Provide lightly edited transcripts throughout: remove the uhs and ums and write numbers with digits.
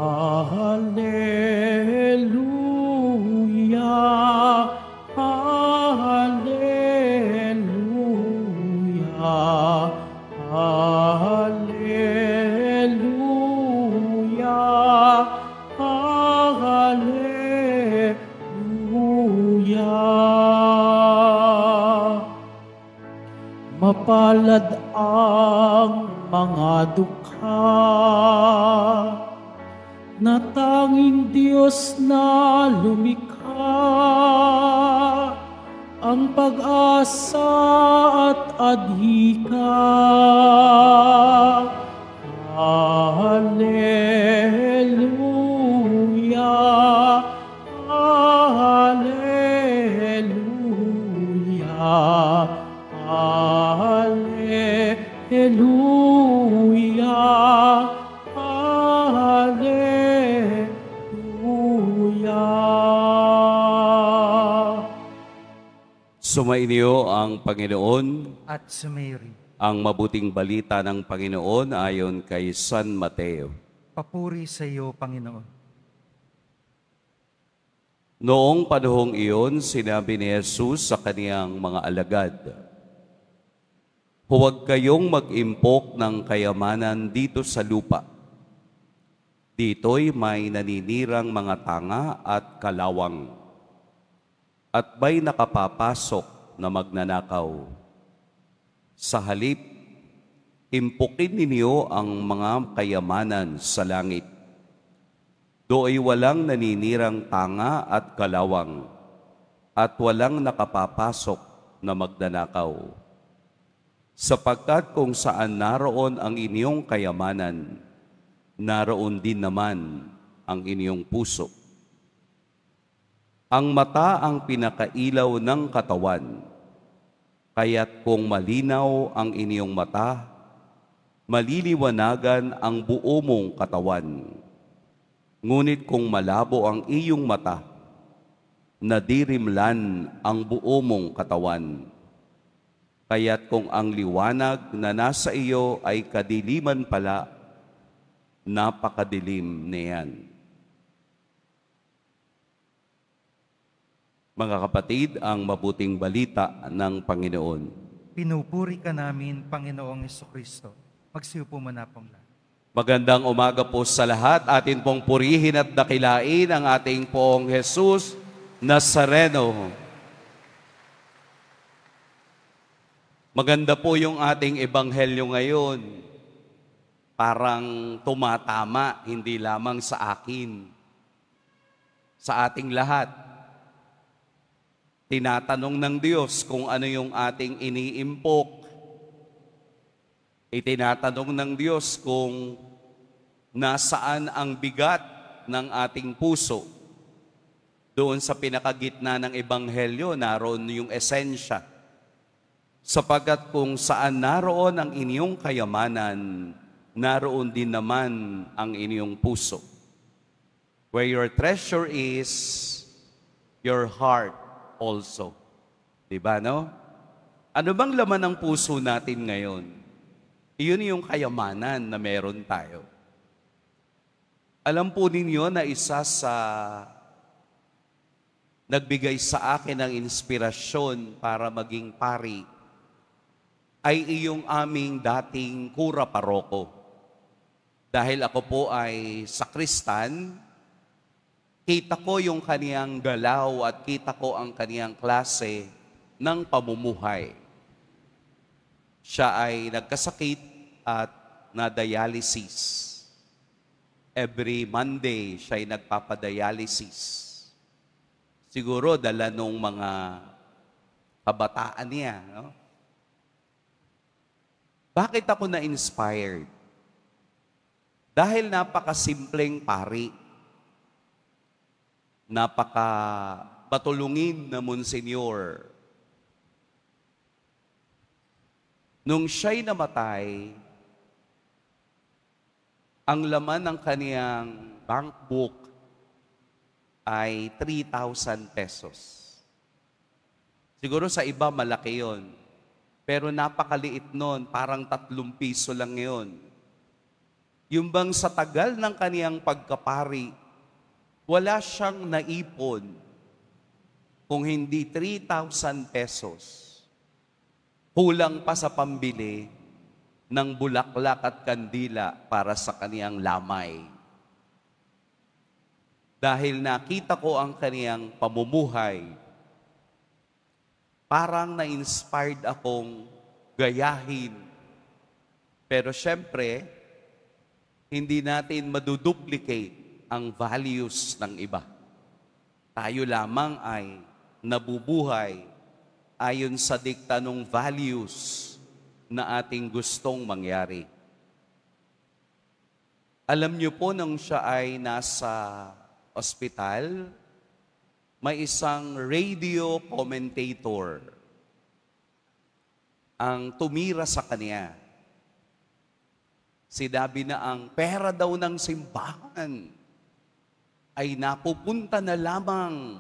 Hallelujah, Hallelujah, Hallelujah, Hallelujah. Mapalad ang mga dukha na tanging Diyos na lumikha, ang pag-asa at adhika. Hallelujah, Hallelujah, Hallelujah, Hallelujah. Sumainyo ang Panginoon. At sumeri. Ang mabuting balita ng Panginoon ayon kay San Mateo. Papuri sa iyo, Panginoon. Noong panahong iyon, sinabi ni Jesus sa kaniyang mga alagad, "Huwag kayong mag-impok ng kayamanan dito sa lupa. Dito'y may naninirang mga tanga at kalawang, at may nakapapasok na magnanakaw. Sa halip, impukin ninyo ang mga kayamanan sa langit. Do'y walang naninirang tanga at kalawang, at walang nakapapasok na magnanakaw. Sapagkat kung saan naroon ang inyong kayamanan, naroon din naman ang inyong puso. Ang mata ang pinakailaw ng katawan. Kaya't kung malinaw ang inyong mata, maliliwanagan ang buo mong katawan. Ngunit kung malabo ang iyong mata, nadirimlan ang buo mong katawan. Kaya't kung ang liwanag na nasa iyo ay kadiliman pala, napakadilim niyan." Mga kapatid, ang mabuting balita ng Panginoon. Pinupuri ka namin, Panginoong Jesucristo. Magsiupo muna pong lahat. Magandang umaga po sa lahat. Atin pong purihin at dakilain ang ating pong Jesus Nazareno. Maganda po yung ating ebanghelyo ngayon. Parang tumatama, hindi lamang sa akin, sa ating lahat. Tinatanong ng Diyos kung ano yung ating iniimpok. Itinatanong ng Diyos kung nasaan ang bigat ng ating puso. Doon sa pinakagitna ng ebanghelyo, naroon yung esensya. Sapagkat kung saan naroon ang inyong kayamanan, naroon din naman ang inyong puso. Where your treasure is, your heart also. Diba, no? Ano bang laman ng puso natin ngayon? Iyon yung kayamanan na meron tayo. Alam po ninyo na isa sa nagbigay sa akin ng inspirasyon para maging pari ay iyong aming dating kura paroko. Dahil ako po ay sakristan, kita ko yung kaniyang galaw at kita ko ang kaniyang klase ng pamumuhay. Siya ay nagkasakit at na-dialysis. Every Monday, siya ay nagpapadialysis. Siguro dala nung mga kabataan niya. No? Bakit ako na-inspired? Dahil napakasimpleng pari. Napaka-batulungin na Monsignor. Nung siya'y namatay, ang laman ng kaniyang bank book ay 3,000 pesos. Siguro sa iba malaki yon. Pero napakaliit nun, parang 3 piso lang yon. Yung bang sa tagal ng kaniyang pagkapari, wala siyang naipon kung hindi 3,000 pesos. Kulang pa sa pambili ng bulaklak at kandila para sa kaniyang lamay. Dahil nakita ko ang kaniyang pamumuhay, parang na-inspired akong gayahin. Pero syempre, hindi natin maduduplicate ang values ng iba. Tayo lamang ay nabubuhay ayon sa dikta ng values na ating gustong mangyari. Alam niyo po, nung siya ay nasa ospital, may isang radio commentator ang tumira sa kanya. Sinabi na ang pera daw ng simbahan ay napupunta na lamang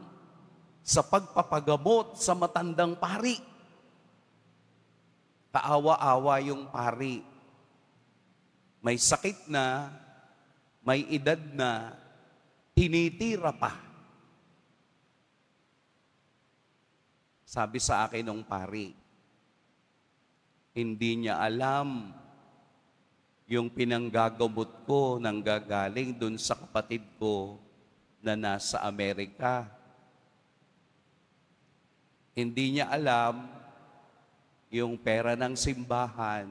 sa pagpapagamot sa matandang pari. Kaawa-awa yung pari. May sakit na, may edad na, tinitira pa. Sabi sa akin ng pari, hindi niya alam yung pinanggagamot ko nang gagaling dun sa kapatid ko na nasa Amerika. Hindi niya alam yung pera ng simbahan,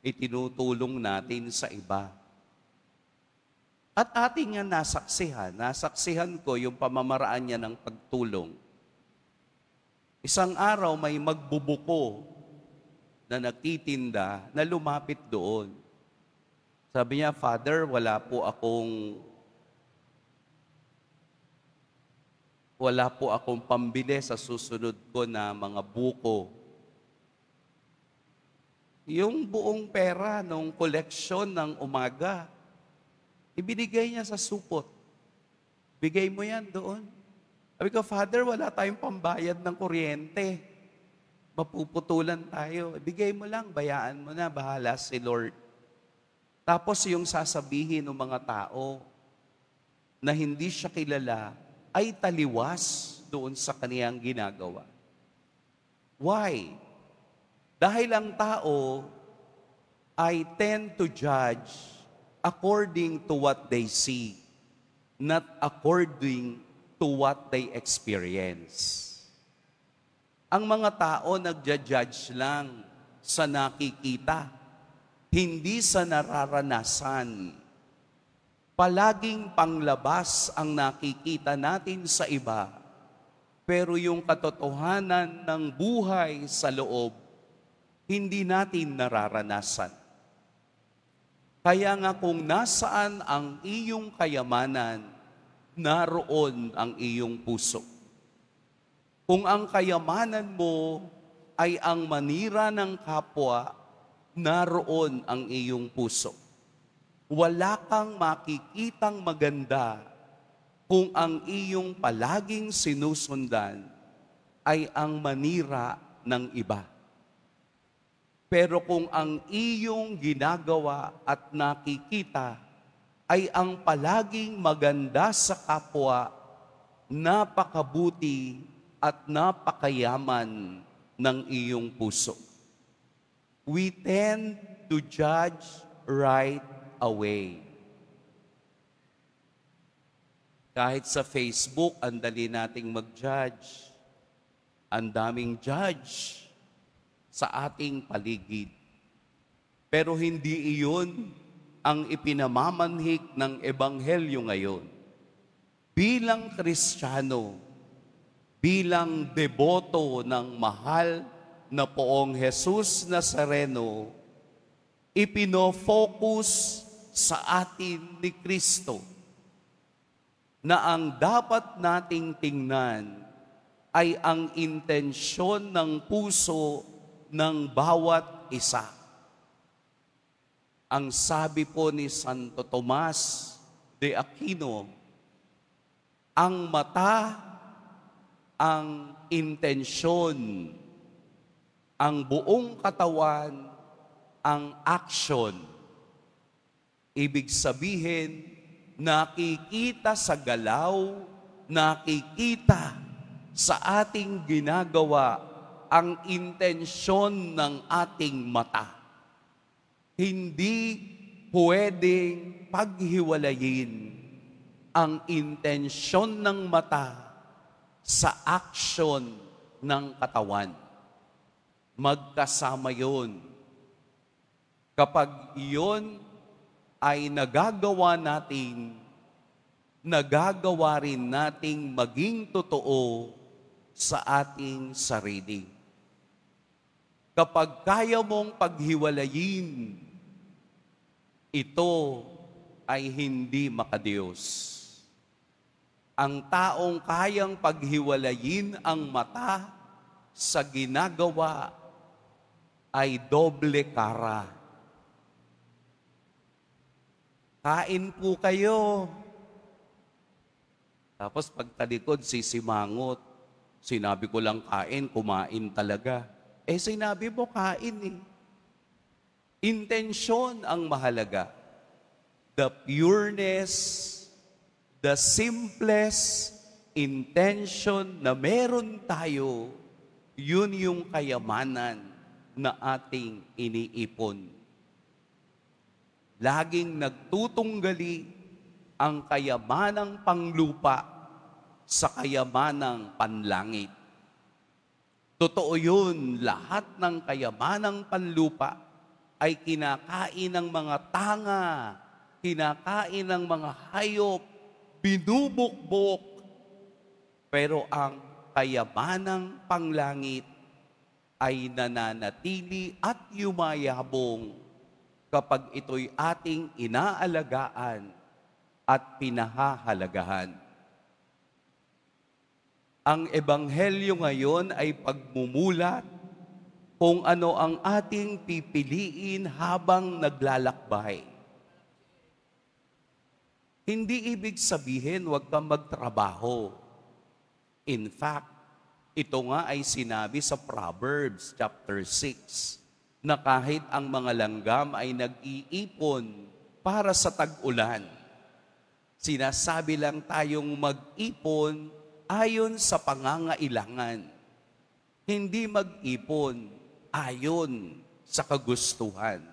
itinutulong natin sa iba. At ating nga nasaksihan ko yung pamamaraan niya ng pagtulong. Isang araw may magbubuko na nagtitinda na lumapit doon. Sabi niya, Father, wala po akong pambili sa susunod ko na mga buko. Yung buong pera nung koleksyon ng umaga, ibinigay niya sa supot. Bigay mo yan doon. Sabi ko, Father, wala tayong pambayad ng kuryente. Mapuputulan tayo. Ibigay mo lang, bayaan mo na, bahala si Lord. Tapos yung sasabihin ng mga tao na hindi siya kilala ay taliwas doon sa kaniyang ginagawa. Why? Dahil ang tao ay tend to judge according to what they see, not according to what they experience. Ang mga tao nagja-judge lang sa nakikita, hindi sa nararanasan. Palaging panglabas ang nakikita natin sa iba, pero yung katotohanan ng buhay sa loob, hindi natin nararanasan. Kaya nga kung nasaan ang iyong kayamanan, naroon ang iyong puso. Kung ang kayamanan mo ay ang manira ng kapwa, naroon ang iyong puso. Wala kang makikitang maganda kung ang iyong palaging sinusundan ay ang manira ng iba. Pero kung ang iyong ginagawa at nakikita ay ang palaging maganda sa kapwa, napakabuti at napakayaman ng iyong puso. We tend to judge right away. Kahit sa Facebook, ang dali nating mag-judge. Ang daming judge sa ating paligid. Pero hindi iyon ang ipinamamanhik ng Ebanghelyo ngayon. Bilang Kristiyano, bilang deboto ng mahal na Poong Jesus Nazareno, ipino-focus sa atin ni Kristo na ang dapat nating tingnan ay ang intensyon ng puso ng bawat isa. Ang sabi po ni Santo Tomas de Aquino, ang mata, ang intensyon, ang buong katawan, ang action. Ibig sabihin, nakikita sa galaw, nakikita sa ating ginagawa ang intensyon ng ating mata. Hindi pwedeng paghiwalayin ang intensyon ng mata sa aksyon ng katawan. Magkasama yun. Kapag iyon ay nagagawa rin nating maging totoo sa ating sarili. Kapag kaya mong paghiwalayin, ito ay hindi makadiyos. Ang taong kayang paghiwalayin ang mata sa ginagawa ay doble kara. Kain po kayo. Tapos pagtalikod, sisimangot. Sinabi ko lang kain, kumain talaga. Sinabi mo kain eh. Intensyon ang mahalaga. The pureness, the simplest intention na meron tayo, yun yung kayamanan na ating iniipon. Laging nagtutunggali ang kayamanang panglupa sa kayamanang panlangit. Totoo yun, lahat ng kayamanang panlupa ay kinakain ng mga tanga, kinakain ng mga hayop, binubukbok. Pero ang kayamanang panglangit ay nananatili at yumayabong kapag ito'y ating inaalagaan at pinahahalagahan. Ang Ebanghelyo ngayon ay pagmumulat kung ano ang ating pipiliin habang naglalakbay. Hindi ibig sabihin huwag kang magtrabaho. In fact, ito nga ay sinabi sa Proverbs chapter 6 na kahit ang mga langgam ay nag-iipon para sa tag-ulan, sinasabi lang tayong mag-ipon ayon sa pangangailangan. Hindi mag-ipon ayon sa kagustuhan.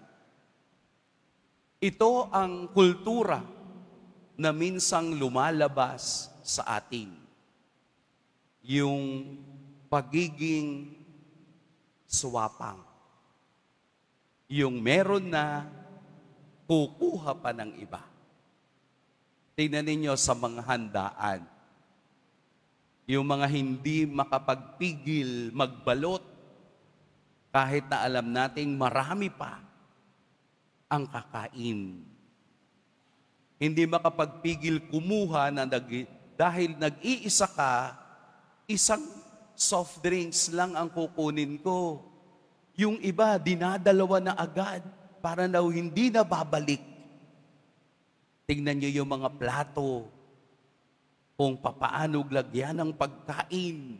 Ito ang kultura na minsang lumalabas sa atin. Yung pagiging swapang. Yung meron na, kukuha pa ng iba. Tingnan ninyo sa mga handaan. Yung mga hindi makapagpigil magbalot, kahit na alam nating marami pa ang kakain. Hindi makapagpigil kumuha na dahil nag-iisa ka, isang soft drinks lang ang kukunin ko. Yung iba, dinadalawa na agad para daw hindi na babalik. Tingnan niyo yung mga plato, kung papaano lagyan ng pagkain.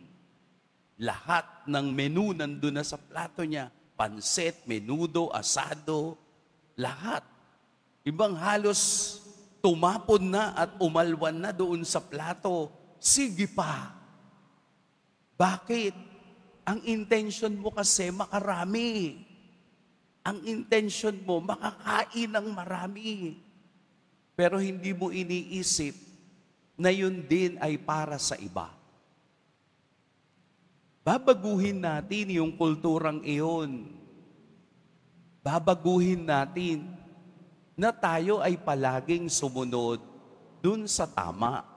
Lahat ng menu nandun na sa plato niya. Pansit, menudo, asado, lahat. Ibang halos tumapon na at umalwan na doon sa plato. Sige pa. Bakit? Ang intention mo kasi makarami. Ang intention mo makakain ng marami. Pero hindi mo iniisip na yun din ay para sa iba. Babaguhin natin yung kulturang iyon. Babaguhin natin na tayo ay palaging sumunod dun sa tama.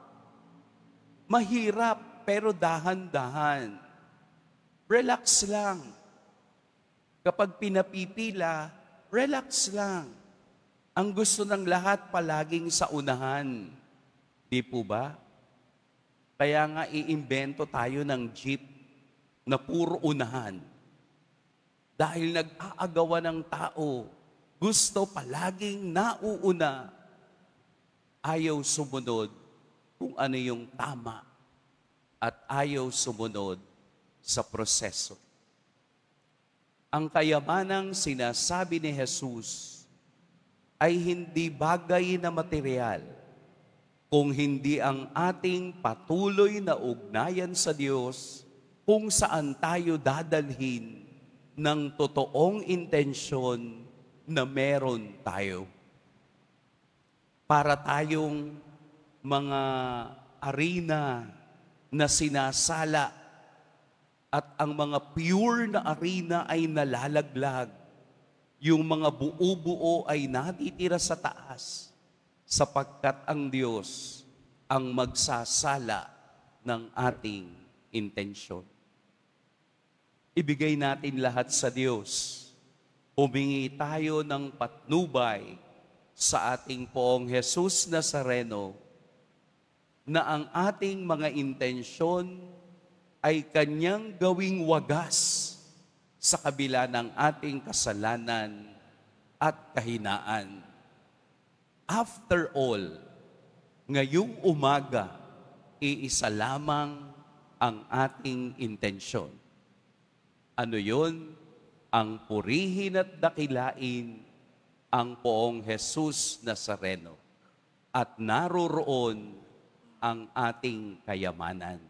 Mahirap pero dahan-dahan. Relax lang. Kapag pinapipila, relax lang. Ang gusto ng lahat palaging sa unahan. Di po ba? Kaya nga iimbento tayo ng jeep na puro unahan. Dahil nag-aagawa ng tao, gusto palaging nauuna, ayaw sumunod kung ano yung tama at ayaw sumunod sa proseso. Ang kayamanang sinasabi ni Jesus ay hindi bagay na material, kung hindi ang ating patuloy na ugnayan sa Diyos kung saan tayo dadalhin ng totoong intensyon na meron tayo. Para tayong mga arena na sinasala at ang mga pure na arena ay nalalaglag. Yung mga buo-buo ay natitira sa taas sapagkat ang Diyos ang magsasala ng ating intensyon. Ibigay natin lahat sa Diyos. Humingi tayo ng patnubay sa ating Poong Jesus Nazareno na ang ating mga intensyon ay Kanyang gawing wagas sa kabila ng ating kasalanan at kahinaan. After all, ngayong umaga, iisa lamang ang ating intensyon. Ano yun? Ang purihin at dakilain ang Poong Jesus Nazareno. At naroroon ang ating kayamanan.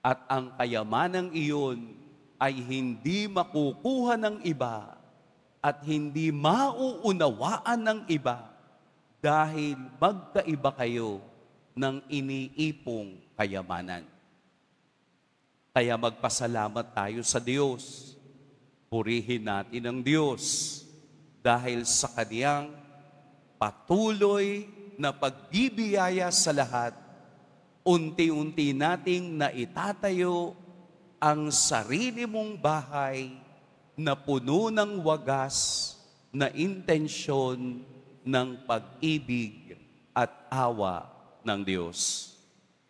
At ang kayamanang iyon ay hindi makukuha ng iba at hindi mauunawaan ng iba dahil magkaiba kayo ng iniipong kayamanan. Kaya magpasalamat tayo sa Diyos. Purihin natin ang Diyos dahil sa Kaniyang patuloy na pagbibiyaya sa lahat, unti-unti nating naitatayo ang sarili mong bahay na puno ng wagas na intensyon ng pag-ibig at awa ng Diyos.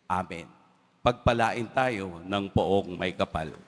Amen. Pagpalain tayo ng Poong May Kapal.